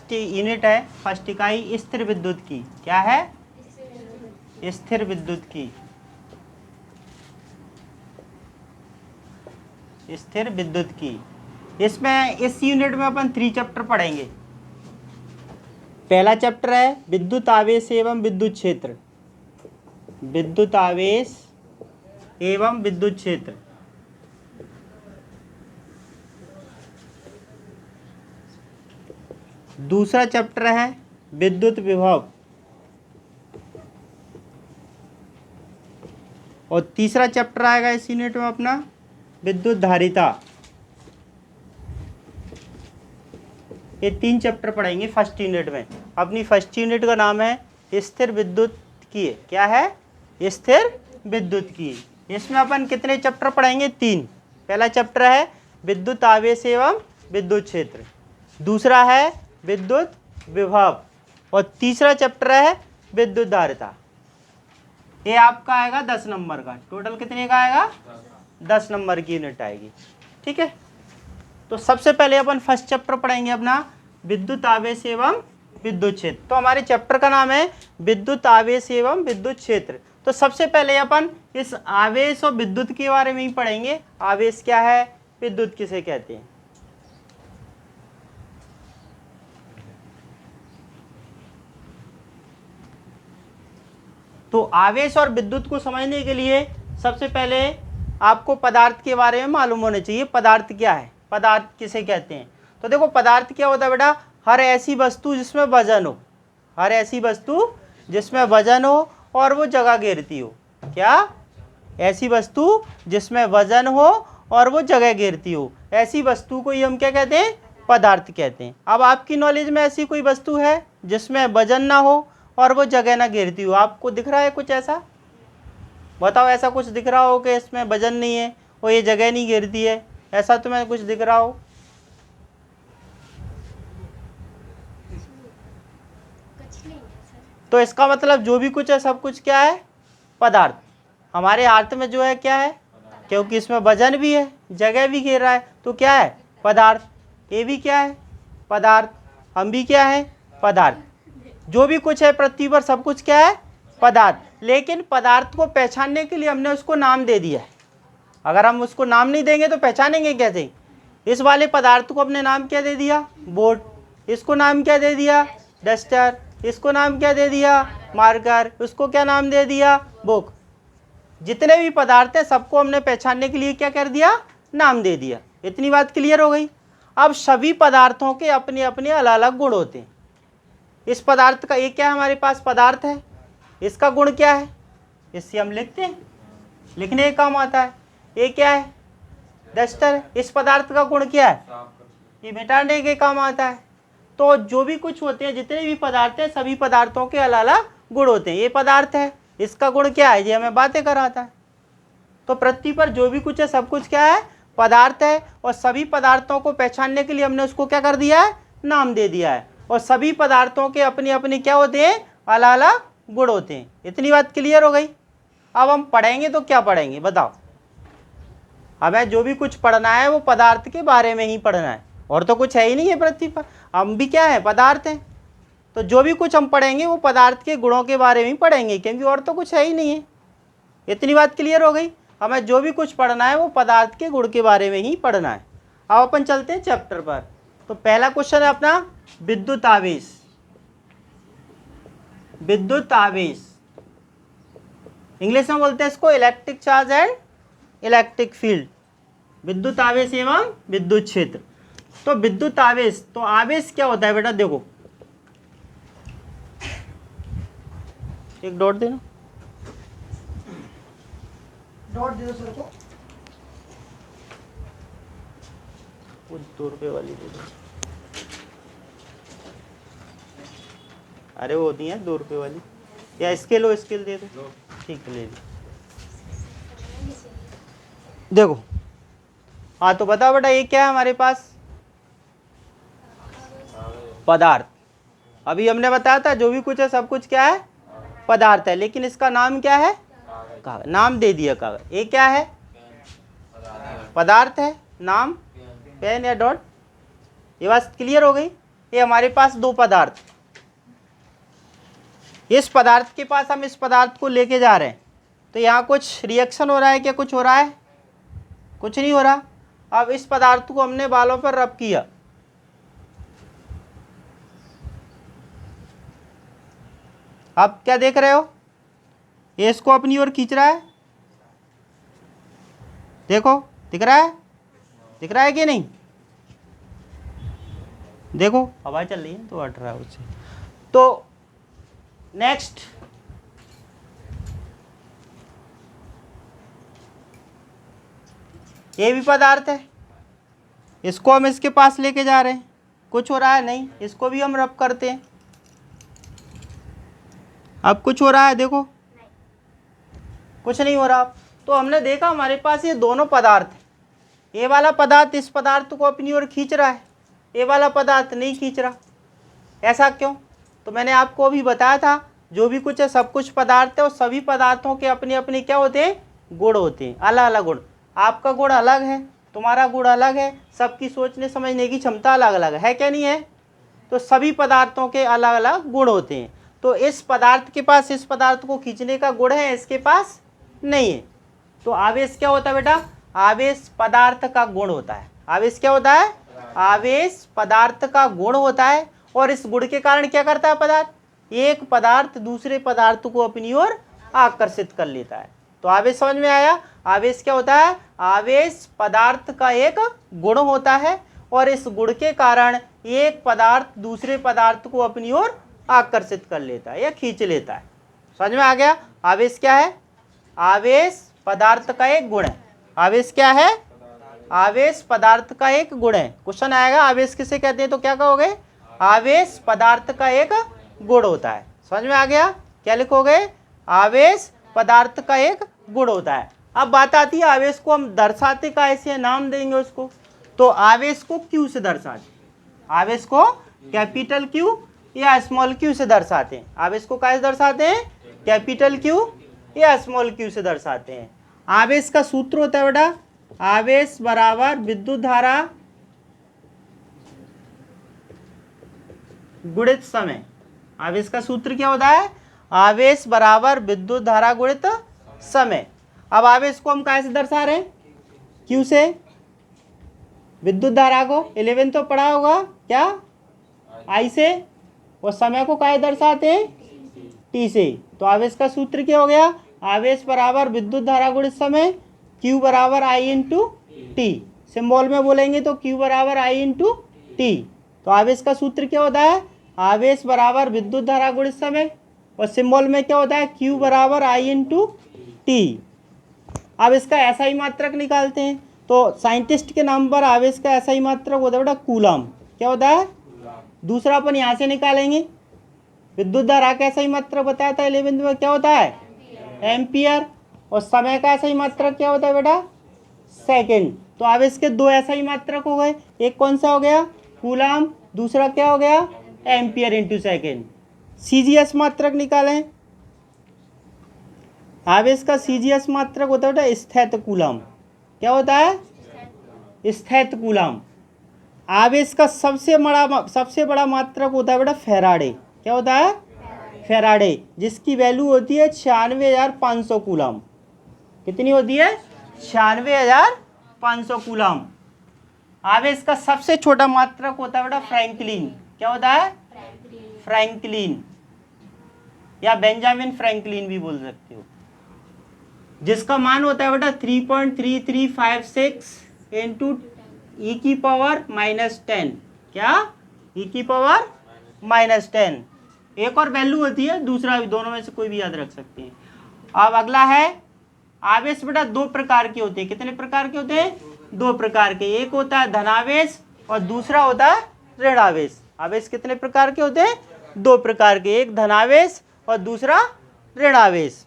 First unit है, first इकाई स्थिर विद्युत की। क्या है? स्थिर विद्युत की। स्थिर विद्युत की। इसमें इस यूनिट में अपन 3 चैप्टर पढ़ेंगे। पहला चैप्टर है विद्युत आवेश एवं विद्युत क्षेत्र। विद्युत आवेश एवं विद्युत क्षेत्र। दूसरा चैप्टर है विद्युत विभव। और तीसरा चैप्टर आएगा इस यूनिट में अपना विद्युत धारिता। ये 3 चैप्टर पढ़ेंगे फर्स्ट यूनिट में। अपनी फर्स्ट यूनिट का नाम है स्थिर विद्युत की। क्या है? स्थिर विद्युत की। इसमें अपन कितने चैप्टर पढ़ेंगे? 3। पहला चैप्टर है विद्युत आवेश एवं विद्युत क्षेत्र, दूसरा है विद्युत विभव, और तीसरा चैप्टर है विद्युत धारिता। ये आपका आएगा 10 नंबर का। टोटल कितने का आएगा? 10 नंबर की यूनिट आएगी। ठीक है, तो सबसे पहले अपन फर्स्ट चैप्टर पढ़ेंगे अपना विद्युत आवेश एवं विद्युत क्षेत्र। तो हमारे चैप्टर का नाम है विद्युत आवेश एवं विद्युत क्षेत्र। तो सबसे पहले अपन इस आवेश और विद्युत के बारे में ही पढ़ेंगे। आवेश क्या है, विद्युत किसे कहते हैं। तो आवेश और विद्युत को समझने के लिए सबसे पहले आपको पदार्थ के बारे में मालूम होना चाहिए। पदार्थ क्या है, पदार्थ किसे कहते हैं। तो देखो पदार्थ क्या होता है बेटा, हर ऐसी वस्तु जिसमें वजन हो, हर ऐसी वस्तु जिसमें वजन हो और वो जगह घेरती हो। क्या? ऐसी वस्तु जिसमें वजन हो और वो जगह घेरती हो, ऐसी वस्तु को ही हम क्या कहते हैं? पदार्थ कहते हैं। अब आपकी नॉलेज में ऐसी कोई वस्तु है जिसमें वजन ना हो और वो जगह ना घेरती हो? आपको दिख रहा है कुछ ऐसा? बताओ, ऐसा कुछ दिख रहा हो कि इसमें वजन नहीं है और ये जगह नहीं घेरती है, ऐसा तुम्हें कुछ दिख रहा हो? तो इसका मतलब जो भी कुछ है सब कुछ क्या है? पदार्थ। हमारे हाथ में जो है क्या है? क्योंकि इसमें वजन भी है, जगह भी घेर रहा है, तो क्या है? पदार्थ। ये भी क्या है? पदार्थ। हम भी क्या है? पदार्थ। जो भी कुछ है पृथ्वी पर सब कुछ क्या है? पदार्थ। लेकिन पदार्थ को पहचानने के लिए हमने उसको नाम दे दिया है। अगर हम उसको नाम नहीं देंगे तो पहचानेंगे कैसे? इस वाले पदार्थ को अपने नाम क्या दे दिया? बोर्ड। इसको नाम क्या दे दिया? डस्टर। इसको नाम क्या दे दिया? मार्कर। उसको क्या नाम दे दिया? बुक। जितने भी पदार्थ हैं सबको हमने पहचानने के लिए क्या कर दिया? नाम दे दिया। इतनी बात क्लियर हो गई। अब सभी पदार्थों के अपने अपने अलग अलग गुण होते हैं। इस पदार्थ का, एक क्या है हमारे पास? पदार्थ है। इसका गुण क्या है? इससे हम लिखते हैं, लिखने का काम आता है। ये क्या है? डस्टर। इस पदार्थ का गुण क्या है? ये मिटाने के काम आता है। तो जो भी कुछ होते हैं, जितने भी पदार्थ हैं, सभी पदार्थों के अलग अलग गुण होते हैं। ये पदार्थ है, इसका गुण क्या है? ये हमें बातें कराता है। तो पृथ्वी पर जो भी कुछ है सब कुछ क्या है? पदार्थ है। और सभी पदार्थों को पहचानने के लिए हमने उसको क्या कर दिया है? नाम दे दिया है। और सभी पदार्थों के अपने अपने क्या होते हैं? अलग अलग गुण होते हैं। इतनी बात क्लियर हो गई। अब हम पढ़ेंगे तो क्या पढ़ेंगे बताओ? हमें जो भी कुछ पढ़ना है वो पदार्थ के बारे में ही पढ़ना है, और तो कुछ है ही नहीं है पृथ्वी पर। हम भी क्या है? पदार्थ हैं। तो जो भी कुछ हम पढ़ेंगे वो पदार्थ के गुणों के बारे में ही पढ़ेंगे, क्योंकि और तो कुछ है ही नहीं है। इतनी बात क्लियर हो गई। हमें जो भी कुछ पढ़ना है वो पदार्थ के गुण के बारे में ही पढ़ना है। अब अपन चलते हैं चैप्टर पर। तो पहला क्वेश्चन है अपना विद्युत आवेश। विद्युत आवेश, इंग्लिश में बोलते हैं इसको electric charge and electric field. विद्युत आवेश एवं विद्युत क्षेत्र। तो विद्युत आवेश, तो आवेश क्या होता है बेटा? देखो, एक डॉट देना, डॉट दे दो सर को। वो 2 रुपये वाली दे दो। अरे वो होती है 2 रुपये वाली, या स्केल हो, स्केल दे दो। ठीक है, ले लो। देखो, हाँ तो बताओ बेटा ये क्या है हमारे पास? पदार्थ। अभी हमने बताया था जो भी कुछ है सब कुछ क्या है? पदार्थ है। लेकिन इसका नाम क्या है? कागज। नाम दे दिया कागज। ये क्या है? पदार्थ है। नाम पेन या डॉट। ये बात क्लियर हो गई। ये हमारे पास दो पदार्थ, इस पदार्थ के पास हम इस पदार्थ को लेके जा रहे हैं, तो यहाँ कुछ रिएक्शन हो रहा है क्या, कुछ हो रहा है, कुछ नहीं हो रहा। अब इस पदार्थ को हमने बालों पर रब किया, अब क्या देख रहे हो, ये इसको अपनी ओर खींच रहा है, देखो दिख रहा है, दिख रहा है कि नहीं, देखो हवा चल रही है तो हट रहा है उससे। तो नेक्स्ट ये भी पदार्थ है, इसको हम इसके पास लेके जा रहे हैं, कुछ हो रहा है नहीं, इसको भी हम रब करते हैं, अब कुछ हो रहा है, देखो कुछ नहीं हो रहा। तो हमने देखा हमारे पास ये दोनों पदार्थ है, ये वाला पदार्थ इस पदार्थ को अपनी ओर खींच रहा है, ये वाला पदार्थ नहीं खींच रहा, ऐसा क्यों। तो मैंने आपको अभी बताया था जो भी कुछ है सब कुछ पदार्थ है और सभी पदार्थों के अपने अपने क्या होते हैं, गुण होते हैं, अलग अलग गुण। आपका गुण अलग है, तुम्हारा गुण अलग है, सबकी सोचने समझने की क्षमता अलग अलग है क्या नहीं है। तो सभी पदार्थों के अलग अलग गुण होते हैं। तो इस पदार्थ के पास इस पदार्थ को खींचने का गुण है, इसके पास नहीं है। तो आवेश क्या होता है बेटा, आवेश पदार्थ का गुण होता है। आवेश क्या होता है, आवेश पदार्थ का गुण होता है। और इस गुण के कारण क्या करता है पदार्थ, एक पदार्थ दूसरे पदार्थ को अपनी ओर आकर्षित कर लेता है। तो आवेश समझ में आया। आवेश क्या होता है, आवेश पदार्थ का एक गुण होता है और इस गुण के कारण एक पदार्थ दूसरे पदार्थ को अपनी ओर आकर्षित कर लेता है या खींच लेता है। समझ में आ गया। आवेश क्या है, आवेश पदार्थ का एक गुण है। आवेश क्या है, आवेश पदार्थ का एक गुण है। क्वेश्चन आएगा आवेश किसे कहते हैं, तो क्या कहोगे, आवेश पदार्थ का एक गुण होता है। समझ में आ गया। क्या लिखोगे, आवेश पदार्थ का एक गुण होता है। अब बात आती है आवेश को हम दर्शाते कैसे, नाम देंगे उसको। तो आवेश को क्यू से दर्शाते, आवेश को कैपिटल क्यू या स्मॉल क्यू से दर्शाते हैं। आवेश को कैसे दर्शाते हैं, कैपिटल क्यू या स्मॉल क्यू से दर्शाते हैं। आवेश का सूत्र होता है बेटा, आवेश बराबर विद्युत धारा गुणित समय। आवेश का सूत्र क्या होता है, आवेश बराबर विद्युत धारा गुणित समय। अब आवेश को हम कैसे दर्शा रहे हैं, क्यू से, विद्युत धारा को 11 तो पढ़ा होगा क्या, आई से, और समय को कैसे दर्शाते हैं, टी से। तो आवेश का सूत्र क्या हो गया, आवेश बराबर विद्युत धारा गुणित समय, क्यू बराबर आई इंटू टी। सिंबल में बोलेंगे तो क्यू बराबर आई इंटू टी। तो आवेश का सूत्र क्या होता है, आवेश बराबर विद्युत धारा गुणित समय, और सिंबल में क्या होता है, क्यू बराबर आई इंटू टी। अब इसका ऐसा ही मात्रक निकालते हैं। तो साइंटिस्ट के नाम पर आवेश का ऐसा ही मात्रक होता है बेटा कूलम। क्या होता है, दूसरा अपन यहाँ से निकालेंगे। विद्युत धारा का ऐसा ही मात्रक बताया था 11वीं में, क्या होता है, एम्पियर। और समय का ऐसा ही मात्रक क्या होता है बेटा, सेकंड। तो आवेश के दो ऐसा ही मात्रक हो गए, एक कौन सा हो गया, कूलम, दूसरा क्या हो गया, एम्पियर इंटू सेकेंड। सीजीएस मात्रक निकालें। आवेश का सीजीएस मात्रक होता है बेटा स्थित कूलम। क्या होता है, स्थित कूलम। आवेश का सबसे बड़ा मात्रक होता है बेटा फैराडे। क्या होता है, फैराडे, जिसकी वैल्यू होती है 96,500 कूलम। कितनी होती है, 96,500 कूलम। आवेश का सबसे छोटा मात्रक होता है बेटा फ्रैंकलिन। क्या होता है, फ्रैंकलिन या बेंजामिन फ्रैंकलिन भी बोल सकते हो, जिसका मान होता है बेटा 3.3356 इंटू ई की पावर -10। क्या, ई की पावर -10। एक और वैल्यू होती है, दूसरा भी, दोनों में से कोई भी याद रख सकते हैं। अब अगला है आवेश बेटा दो प्रकार के होते हैं। कितने प्रकार के होते हैं, दो प्रकार के। एक होता है धनावेश और दूसरा होता है ऋण आवेश। आवेश कितने प्रकार के होते हैं, दो प्रकार के, एक धनावेश और दूसरा ऋण आवेश।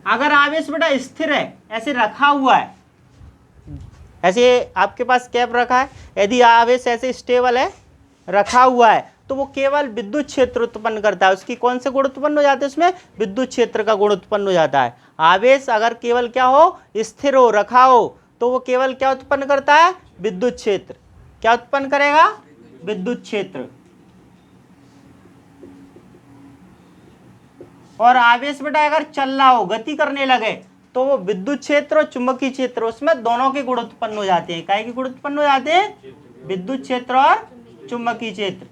अगर आवेश बेटा स्थिर है, ऐसे रखा हुआ है, ऐसे आपके पास कैप रखा है, यदि आवेश ऐसे स्टेबल है, रखा हुआ है, तो वो केवल विद्युत क्षेत्र उत्पन्न करता है। उसकी कौन से गुण उत्पन्न हो जाते हैं, उसमें विद्युत क्षेत्र का गुण उत्पन्न हो जाता है। आवेश अगर केवल क्या हो, स्थिर हो, रखा हो, तो वो केवल क्या उत्पन्न करता है, विद्युत क्षेत्र। क्या उत्पन्न करेगा, विद्युत क्षेत्र। और आवेश बेटा अगर चल रहा हो, गति करने लगे, तो वो विद्युत क्षेत्र और चुंबकीय क्षेत्र, उसमें दोनों के गुण उत्पन्न हो जाते हैं। काय के गुण उत्पन्न हो जाते हैं? विद्युत क्षेत्र और चुंबकीय क्षेत्र।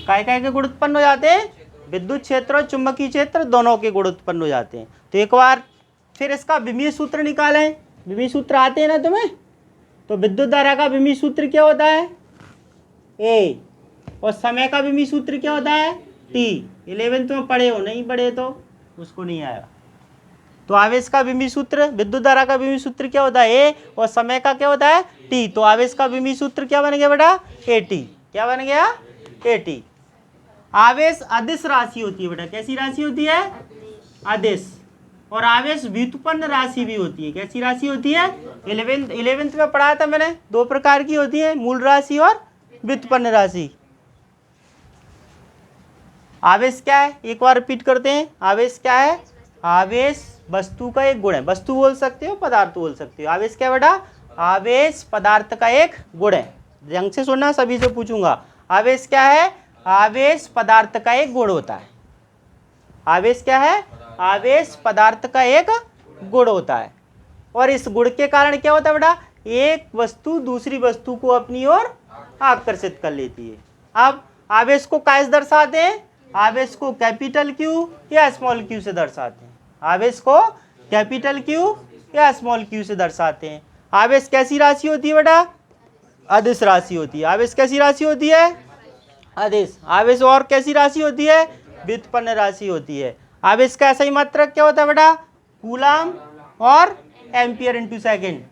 काय के गुण उत्पन्न हो जाते हैं? विद्युत क्षेत्र और चुंबकीय क्षेत्र दोनों के गुण उत्पन्न हो जाते हैं। तो एक बार फिर इसका विमीय सूत्र निकालें। विमीय सूत्र आते हैं ना तुम्हें? तो विद्युत धारा का विमीय सूत्र क्या होता है? ए। और समय का विमीय सूत्र क्या होता है? टी। 11th में पढ़े हो, नहीं पढ़े तो उसको नहीं आएगा। तो आवेश का विमीय सूत्र, विद्युत धारा का विमीय सूत्र क्या होता है? ए। और समय का क्या होता है? टी। तो आवेश का विमीय सूत्र क्या बन गया बेटा? A T. क्या बन गया? A T. आवेश अदिश राशि होती है बेटा। कैसी राशि होती है? अदिश। और आवेश व्युत्पन्न राशि भी होती है। कैसी राशि होती है? 11th में पढ़ा था मैंने, दो प्रकार की होती है, मूल राशि और व्युत्पन्न राशि। आवेश क्या है? एक बार रिपीट करते हैं। आवेश क्या है? आवेश वस्तु का एक गुण है। वस्तु बोल सकते हो, पदार्थ बोल सकते हो। आवेश क्या बेटा? आवेश पदार्थ का एक गुण है। ढंग से सुनना, सभी से पूछूंगा। आवेश क्या है? आवेश पदार्थ का एक गुण होता है। आवेश क्या है? आवेश पदार्थ का एक गुण होता है। और इस गुण के कारण क्या होता है बेटा? एक वस्तु दूसरी वस्तु को अपनी ओर आकर्षित कर लेती है। अब आवेश को कैसे दर्शाते हैं? आवेश को कैपिटल क्यू या स्मॉल क्यू से दर्शाते हैं। आवेश को कैपिटल क्यू या स्मॉल क्यू से दर्शाते हैं। आवेश कैसी राशि होती है बेटा? अदिश राशि होती है। आवेश कैसी राशि होती है? अदिश। आवेश और कैसी राशि होती है? व्युत्पन्न राशि होती है। आवेश का ऐसा ही मात्रक क्या होता है बेटा? कूलाम और एम्पियर इंटू सेकेंड।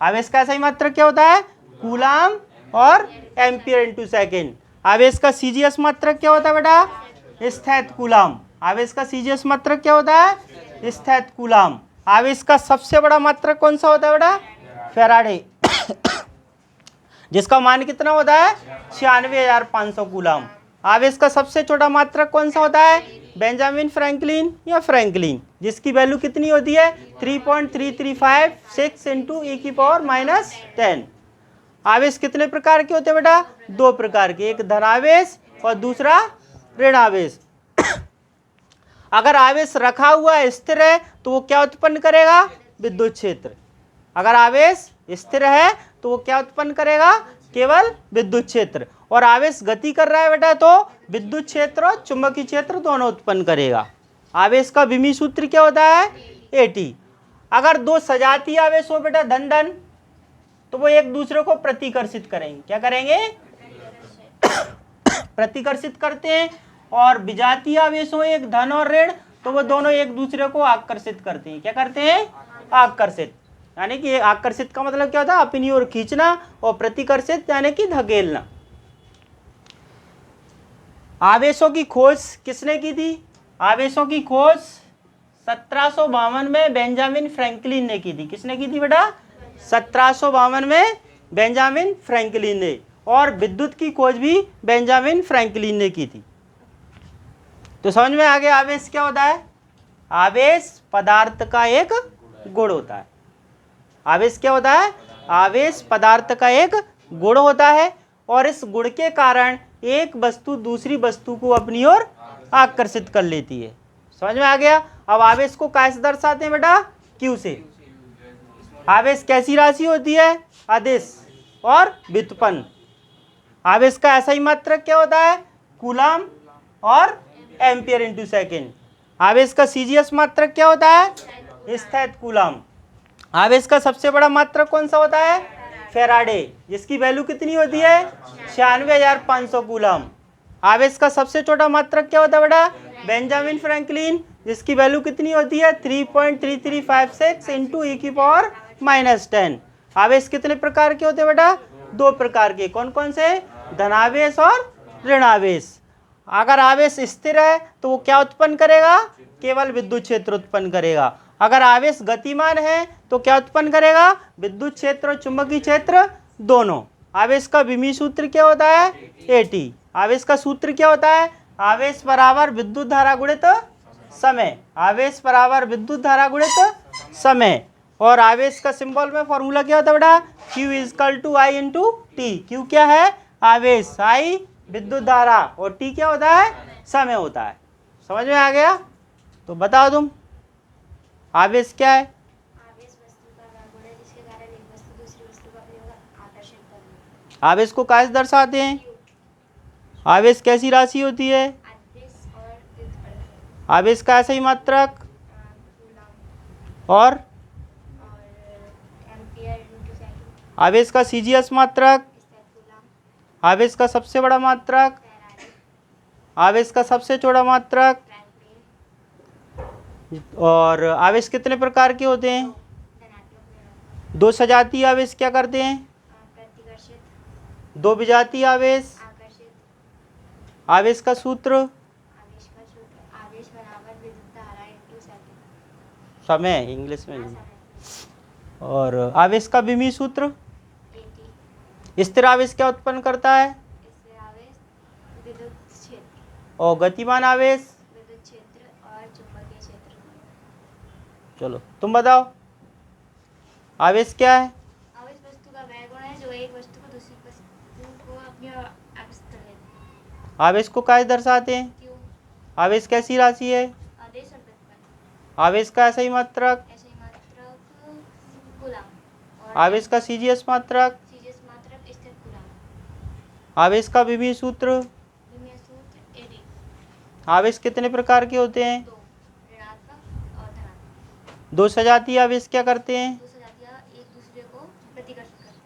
आवेश का ऐसा ही मात्रक क्या होता है? कूलाम और एम्पियर इंटू सेकेंड। आवेश का सीजीएस मात्रक क्या होता है बेटा? स्थैत कूलाम। आवेश का सीजीएस मात्रक क्या होता है? स्थैत कूलाम। आवेश का सबसे बड़ा मात्रक कौन सा होता है बेटा? फैराडे, जिसका मान कितना होता है? 96,500 कूलाम। आवेश का सबसे छोटा मात्रक कौन सा होता है? बेंजामिन फ्रैंकलिन या फ्रैंकलिन, जिसकी वैल्यू कितनी होती है? 3.3356 इंटू e⁻10। आवेश कितने प्रकार के होते हैं बेटा? दो प्रकार के, एक धनावेश और दूसरा ऋण आवेश। अगर आवेश रखा हुआ स्थिर है तो वो क्या उत्पन्न करेगा? विद्युत क्षेत्र। अगर आवेश स्थिर है तो वो क्या उत्पन्न करेगा? केवल विद्युत क्षेत्र। और आवेश गति कर रहा है बेटा तो विद्युत क्षेत्र और चुंबकीय क्षेत्र दोनों उत्पन्न करेगा। आवेश का विमीय सूत्र क्या होता है? एटी। अगर दो सजातीय आवेश हो बेटा, धन धन, तो वो एक दूसरे को प्रतिकर्षित करेंगे। क्या करेंगे? प्रतिकर्षित करते हैं। और विजातीय आवेश हो, एक धन और ऋण, तो वो दोनों एक दूसरे को आकर्षित करते हैं। क्या करते हैं? आकर्षित। यानी कि आकर्षित का मतलब क्या होता है? अपनी ओर खींचना। और प्रतिकर्षित यानी कि धकेलना। आवेशों की खोज किसने की थी? आवेशों की खोज 1752 में बेंजामिन फ्रैंकलिन ने की थी। किसने की थी बेटा? 1752 में बेंजामिन फ्रैंकलिन ने। और विद्युत की खोज भी बेंजामिन फ्रैंकलिन ने की थी। तो समझ में आ गया आवेश क्या होता है? आवेश पदार्थ का एक गुण होता है। आवेश क्या होता है? आवेश पदार्थ का एक गुण होता है। और इस गुण के कारण एक वस्तु दूसरी वस्तु को अपनी ओर आकर्षित कर लेती है। समझ में आ गया? अब आवेश को कैसे दर्शाते हैं बेटा? क्यू से। आवेश कैसी राशि होती है? अदिश और व्युत्पन्न। आवेश का ऐसा ही मात्रक क्या होता है? कूलाम और एम्पियर इंटू सेकेंड। आवेश का सीजीएस मात्रक क्या होता है? स्थैत कूलाम। आवेश का सबसे बड़ा मात्रक कौन सा होता है? फैराडे, जिसकी वैल्यू कितनी होती है? 96,500 कूलाम। आवेश का सबसे छोटा मात्रक क्या होता है बेटा? बेंजामिन फ्रैंकलिन, जिसकी वैल्यू कितनी होती है? 3.3356 इंटू e⁻10। आवेश कितने प्रकार के होते हैं बेटा? दो प्रकार के। कौन कौन से? धनावेश और ऋणावेश। अगर आवेश स्थिर है तो वो क्या उत्पन्न करेगा? केवल विद्युत क्षेत्र उत्पन्न करेगा। अगर आवेश गतिमान है तो क्या उत्पन्न करेगा? विद्युत क्षेत्र और चुंबकीय क्षेत्र दोनों। आवेश का विमीय सूत्र क्या होता है? एटी। आवेश का सूत्र क्या होता है? आवेश बराबर विद्युत धारा गुणित समय। आवेश बराबर विद्युत धारा गुणित समय। और आवेश का सिंबल में फॉर्मूला क्या होता है बेटा, Q is equal to I into T. Q क्या है, आवेश, I विद्युत धारा, और टी क्या होता है, समय होता है। समझ में आ गया? तो बताओ तुम, आवेश क्या है? आवेश वस्तु का वह गुण है जिसके कारण एक वस्तु दूसरी वस्तु का अपनी ओर आकर्षित करती है। आवेश को कैसे दर्शाते हैं? आवेश कैसी राशि होती है? अदिश और व्युत्पन्न, आवेश का ऐसा ही मात्रक कूलम और और एम्पियर इनटू सेकंड, आवेश का सीजीएस मात्रक, स्टेप कूलम, आवेश का सबसे बड़ा मात्रक, फैराडे, आवेश का सबसे छोटा मात्रक, फ्रैंकलिन। और आवेश कितने प्रकार के होते हैं? धनात्मक ऋणात्मक, दो सजातीय आवेश क्या करते हैं? प्रतिकर्षित, दो विजातीय आवेश। आकर्षित। आवेश का सूत्र, आवेश का सूत्र, आवेश बराबर विद्युत धारा इनटू सेकंड, समय इंग्लिश में नहीं। समय, और आवेश का विमीय सूत्र, एटी। स्थिर आवेश क्या उत्पन्न करता है? इससे आवेश विद्युत क्षेत्र, और गतिमान आवेश, विद्युत क्षेत्र और चुंबकीय क्षेत्र। चलो तुम बताओ, आवेश क्या है? आवेश वस्तु का वह गुण है जो एक वस्तु को दूसरी वस्तु को अपनी ओर आकर्षित कर लेता है। आवेश को कैसे दर्शाते हैं? क्यों? आवेश कैसी राशि है? आदेश और व्युत्पन्न, आवेश का ऐसा ही मात्रक, ऐसे ही मात्रक कूलम और आवेश का सीजीएस मात्रक, सीजीएस मात्रक स्थिर कूलम, आवेश का विमीय सूत्र। विमीय सूत्र एडी। आवेश कितने प्रकार के होते हैं? दो, ऋणात्मक और धनात्मक। दो सजातीय आवेश क्या करते हैं? दो सजातियाँ एक दूसरे को प्रतिकर्षित करते हैं,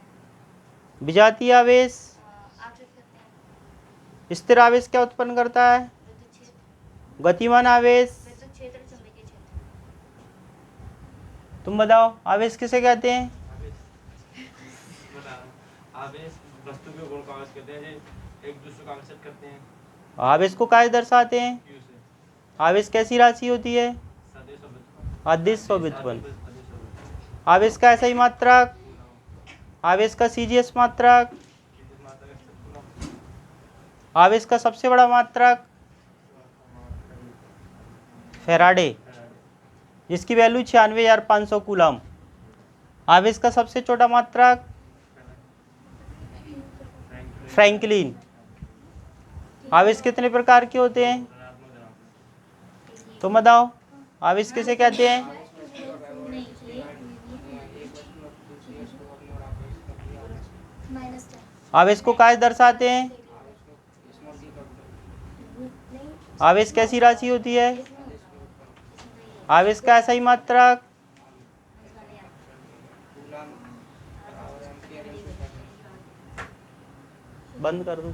विजातीय आवेश, आकर्षित करते हैं। स्थिर आवेश क्या उत्पन्न करता है? विद्युत क्षेत्र, गतिमान आवेश। विद्युत क्षेत्र, चुंबकीय क्षेत्र। तुम बताओ, आवेश किसे कहते हैं? आवेश वस्तु के गुण का आवेश कहते हैं, जो एक दूसरे को आकर्षित करते हैं। आवेश को कैसे दर्शाते हैं? क्यू से आवेश कैसी राशि होती है? सदिश और व्युत्पन्न, अदिश और व्युत्पन्न। सदिश और व्युत्पन्न। आवेश का ऐसा ही मात्रक, आवेश का सीजीएस मात्रक, सीधे मात्रा स्थिर कूलम, आवेश का सबसे बड़ा मात्रक फैराडे, जिसकी वैल्यू 96,500 कूलम। आवेश का सबसे छोटा मात्रक फ्रैंकलिन। आवेश कितने प्रकार के होते हैं? ऋणात्मक धनात्मक। तुम बताओ, आवेश किसे कहते हैं? माइनस आवेश को कैसे दर्शाते हैं? आवेश कैसी राशि होती है? आवेश का ऐसा ही मात्रक, बंद कर दो।